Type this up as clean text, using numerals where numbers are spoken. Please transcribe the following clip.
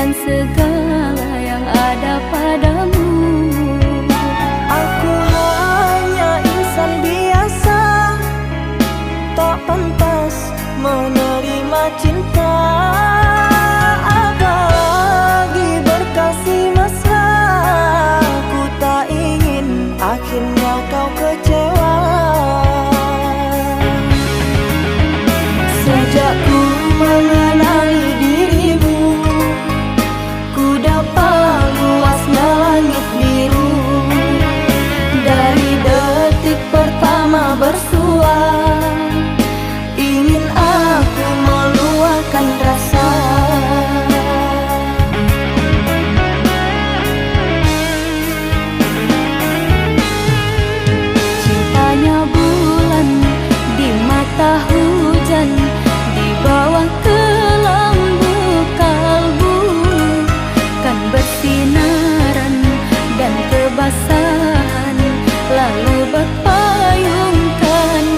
dengan segala yang ada padamu. Aku hanya insan biasa, tak pantas menerima cinta, apalagi berkasih mesra. Ku tak ingin akhirnya kau kecewa. Sejak ku mengenali dirimu, ku dapat luasnya langit biru. Dari detik pertama bersua, ingin aku meluahkan rasa. Cintanya bulan di matahari,